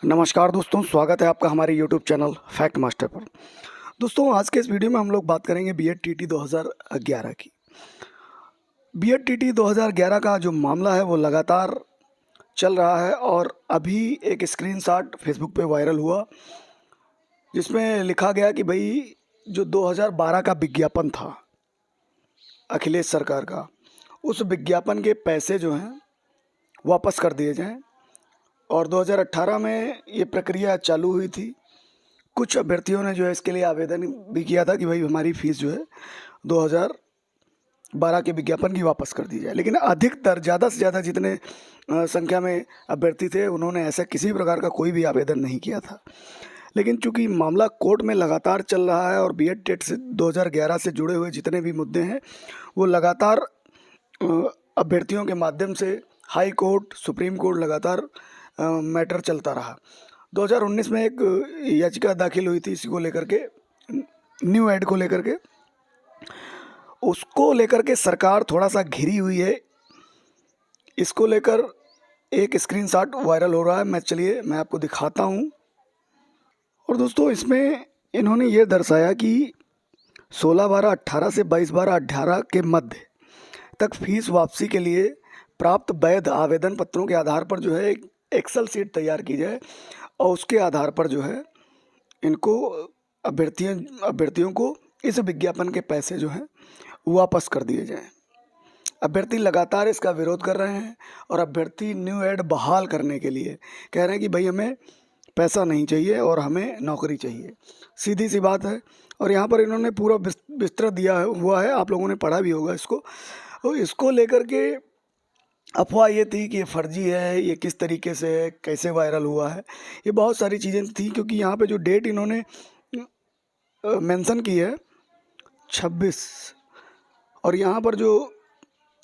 नमस्कार दोस्तों, स्वागत है आपका हमारे यूट्यूब चैनल फैक्ट मास्टर पर। दोस्तों, आज के इस वीडियो में हम लोग बात करेंगे बीएड टीटी 2011 की। बीएड टीटी 2011 का जो मामला है वो लगातार चल रहा है और अभी एक स्क्रीनशॉट फेसबुक पे वायरल हुआ जिसमें लिखा गया कि भाई जो 2012 का विज्ञापन था अखिलेश सरकार का, उस विज्ञापन के पैसे जो हैं वापस कर दिए जाएं। और 2018 में ये प्रक्रिया चालू हुई थी। कुछ अभ्यर्थियों ने जो है इसके लिए आवेदन भी किया था कि भाई हमारी फ़ीस जो है 2012 के विज्ञापन की वापस कर दी जाए, लेकिन अधिकतर ज़्यादा से ज़्यादा जितने संख्या में अभ्यर्थी थे उन्होंने ऐसा किसी प्रकार का कोई भी आवेदन नहीं किया था। लेकिन चूंकि मामला कोर्ट में लगातार चल रहा है और बीएड टेट से 2011 से जुड़े हुए जितने भी मुद्दे हैं वो लगातार अभ्यर्थियों के माध्यम से हाई कोर्ट, सुप्रीम कोर्ट लगातार मैटर चलता रहा। 2019 में एक याचिका दाखिल हुई थी इसी को लेकर के, न्यू एड को लेकर के। उसको लेकर के सरकार थोड़ा सा घिरी हुई है। इसको लेकर एक स्क्रीनशॉट वायरल हो रहा है, चलिए मैं आपको दिखाता हूँ। और दोस्तों, इसमें इन्होंने ये दर्शाया कि 16/12/18 से 22/12/18 के मध्य तक फीस वापसी के लिए प्राप्त वैध आवेदन पत्रों के आधार पर जो है एक एक्सेल शीट तैयार की जाए और उसके आधार पर जो है इनको अभ्यर्थियों को इस विज्ञापन के पैसे जो हैं वापस कर दिए जाएं। अभ्यर्थी लगातार इसका विरोध कर रहे हैं और अभ्यर्थी न्यू एड बहाल करने के लिए कह रहे हैं कि भाई हमें पैसा नहीं चाहिए और हमें नौकरी चाहिए। सीधी सी बात है। और यहाँ पर इन्होंने पूरा विस्तृत दिया हुआ है, आप लोगों ने पढ़ा भी होगा इसको। और इसको लेकर के अफवाह ये थी कि ये फर्जी है, ये किस तरीके से है, कैसे वायरल हुआ है, ये बहुत सारी चीज़ें थी। क्योंकि यहाँ पे जो डेट इन्होंने मेंशन की है 26, और यहाँ पर जो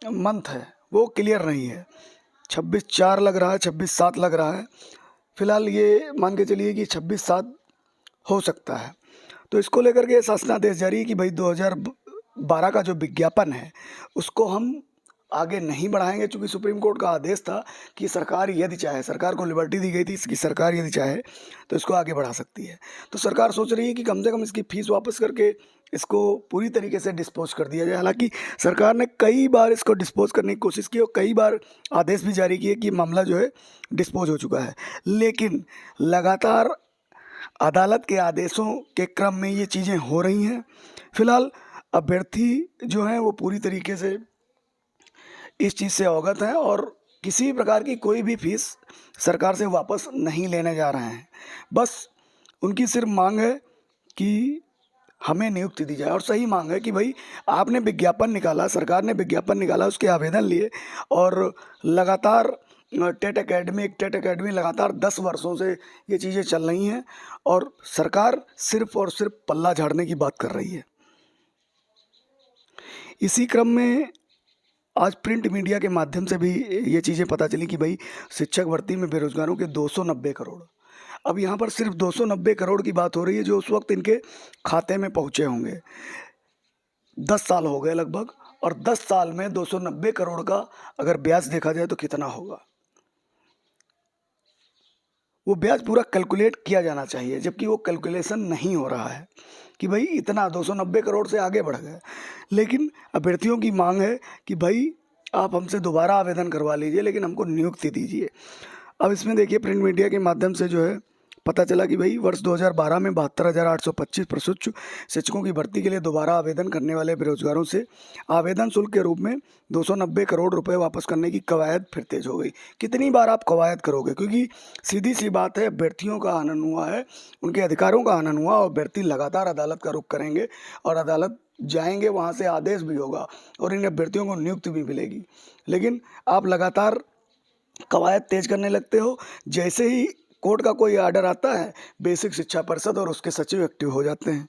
मंथ है वो क्लियर नहीं है। 26/4 लग रहा है, 26/7 लग रहा है। फिलहाल ये मान के चलिए कि 26/7 हो सकता है। तो इसको लेकर के शासनादेश जारी है कि भाई 2012 का जो विज्ञापन है उसको हम आगे नहीं बढ़ाएंगे, चूँकि सुप्रीम कोर्ट का आदेश था कि सरकार यदि चाहे, सरकार को लिबर्टी दी गई थी इसकी, सरकार यदि चाहे तो इसको आगे बढ़ा सकती है। तो सरकार सोच रही है कि कम से कम इसकी फ़ीस वापस करके इसको पूरी तरीके से डिस्पोज कर दिया जाए। हालांकि सरकार ने कई बार इसको डिस्पोज करने की कोशिश की और कई बार आदेश भी जारी किए कि मामला जो है डिस्पोज हो चुका है, लेकिन लगातार अदालत के आदेशों के क्रम में ये चीज़ें हो रही हैं। फिलहाल अभ्यर्थी जो हैं वो पूरी तरीके से इस चीज़ से अवगत हैं और किसी प्रकार की कोई भी फीस सरकार से वापस नहीं लेने जा रहे हैं। बस उनकी सिर्फ मांग है कि हमें नियुक्ति दी जाए। और सही मांग है कि भाई आपने विज्ञापन निकाला, सरकार ने विज्ञापन निकाला, उसके आवेदन लिए और लगातार टेट एकेडमी लगातार 10 वर्षों से ये चीज़ें चल रही हैं और सरकार सिर्फ और सिर्फ पल्ला झाड़ने की बात कर रही है। इसी क्रम में आज प्रिंट मीडिया के माध्यम से भी ये चीज़ें पता चली कि भाई शिक्षक भर्ती में बेरोजगारों के 290 करोड़, अब यहाँ पर सिर्फ 290 करोड़ की बात हो रही है जो उस वक्त इनके खाते में पहुँचे होंगे। 10 साल हो गए लगभग, और 10 साल में 290 करोड़ का अगर ब्याज देखा जाए तो कितना होगा, वो ब्याज पूरा कैलकुलेट किया जाना चाहिए, जबकि वो कैलकुलेशन नहीं हो रहा है कि भाई इतना 290 करोड़ से आगे बढ़ गए। लेकिन अभ्यर्थियों की मांग है कि भाई आप हमसे दोबारा आवेदन करवा लीजिए, लेकिन हमको नियुक्ति दीजिए। अब इसमें देखिए प्रिंट मीडिया के माध्यम से जो है पता चला कि भाई वर्ष 2012 में 72,825 प्रशिक्षु शिक्षकों की भर्ती के लिए दोबारा आवेदन करने वाले बेरोजगारों से आवेदन शुल्क के रूप में 290 करोड़ रुपए वापस करने की कवायद फिर तेज हो गई। कितनी बार आप कवायद करोगे, क्योंकि सीधी सी बात है, अभ्यर्थियों का हनन हुआ है, उनके अधिकारों का हनन हुआ और अभ्यर्थी लगातार अदालत का रुख करेंगे और अदालत जाएंगे, वहाँ से आदेश भी होगा और इन अभ्यर्थियों को नियुक्ति भी मिलेगी। लेकिन आप लगातार कवायद तेज करने लगते हो। जैसे ही कोर्ट का कोई आर्डर आता है, बेसिक शिक्षा परिषद और उसके सचिव एक्टिव हो जाते हैं।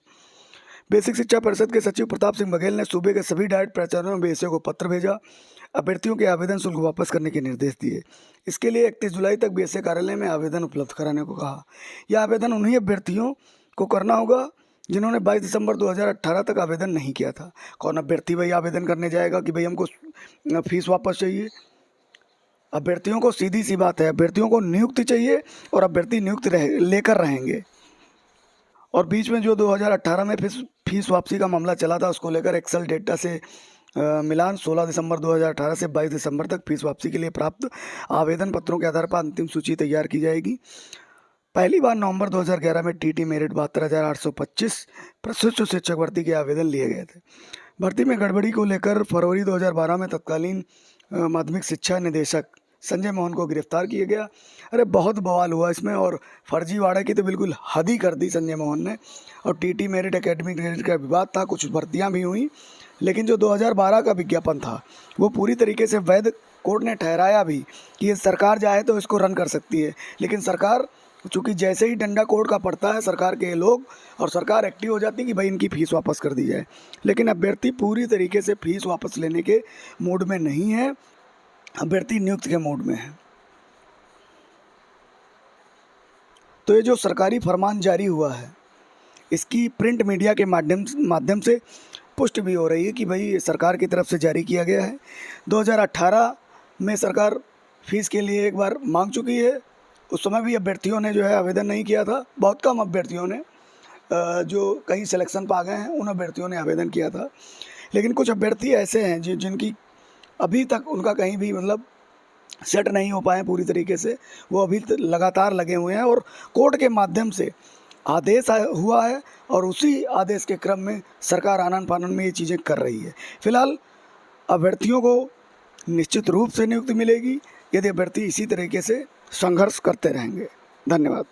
बेसिक शिक्षा परिषद के सचिव प्रताप सिंह बघेल ने सूबे के सभी डाइट प्राचार्यों में बीएसए को पत्र भेजा, अभ्यर्थियों के आवेदन शुल्क वापस करने के निर्देश दिए। इसके लिए 31 जुलाई तक बीएसए कार्यालय में आवेदन उपलब्ध कराने को कहा। यह आवेदन उन्हीं अभ्यर्थियों को करना होगा जिन्होंने 22 दिसंबर 2018 तक आवेदन नहीं किया था। कौन अभ्यर्थी भाई आवेदन करने जाएगा कि भाई हमको फीस वापस चाहिए? अभ्यर्थियों को सीधी सी बात है, अभ्यर्थियों को नियुक्ति चाहिए और अभ्यर्थी नियुक्त लेकर रहेंगे। और बीच में जो 2018 में फीस वापसी का मामला चला था, उसको लेकर एक्सेल डेटा से मिलान 16 दिसंबर 2018 से 22 दिसंबर तक फीस वापसी के लिए प्राप्त आवेदन पत्रों के आधार पर अंतिम सूची तैयार की जाएगी। पहली बार नवंबर 2011 में टीटी मेरिट 72,825 प्रशिक्षु शिक्षक भर्ती के आवेदन लिए गए थे। भर्ती में गड़बड़ी को लेकर फरवरी 2012 में तत्कालीन माध्यमिक शिक्षा निदेशक संजय मोहन को गिरफ्तार किया गया। अरे बहुत बवाल हुआ इसमें, और फर्जीवाड़े की तो बिल्कुल हद ही कर दी संजय मोहन ने। और टीटी मेरिट एकेडमिक मेरिट का विवाद था, कुछ भर्तियां भी हुई, लेकिन जो 2012 का विज्ञापन था वो पूरी तरीके से वैध। कोर्ट ने ठहराया भी कि ये सरकार चाहे तो इसको रन कर सकती है, लेकिन सरकार, चूँकि जैसे ही डंडा कोर्ट का पड़ता है सरकार के लोग और सरकार एक्टिव हो जाती है कि भाई इनकी फ़ीस वापस कर दी जाए। लेकिन अभ्यर्थी पूरी तरीके से फ़ीस वापस लेने के मूड में नहीं है, अभ्यर्थी नियुक्त के मूड में है। तो ये जो सरकारी फरमान जारी हुआ है, इसकी प्रिंट मीडिया के माध्यम से पुष्टि भी हो रही है कि भाई सरकार की तरफ से जारी किया गया है। 2018 में सरकार फीस के लिए एक बार मांग चुकी है। उस समय भी अभ्यर्थियों ने जो है आवेदन नहीं किया था, बहुत कम अभ्यर्थियों ने, जो कहीं सिलेक्शन पा गए हैं उन अभ्यर्थियों ने आवेदन किया था। लेकिन कुछ अभ्यर्थी ऐसे हैं जिनकी अभी तक उनका कहीं भी मतलब सेट नहीं हो पाए पूरी तरीके से, वो अभी लगातार लगे हुए हैं और कोर्ट के माध्यम से आदेश हुआ है और उसी आदेश के क्रम में सरकार आनन फानन में ये चीज़ें कर रही है। फिलहाल अभ्यर्थियों को निश्चित रूप से नियुक्ति मिलेगी यदि अभ्यर्थी इसी तरीके से संघर्ष करते रहेंगे। धन्यवाद।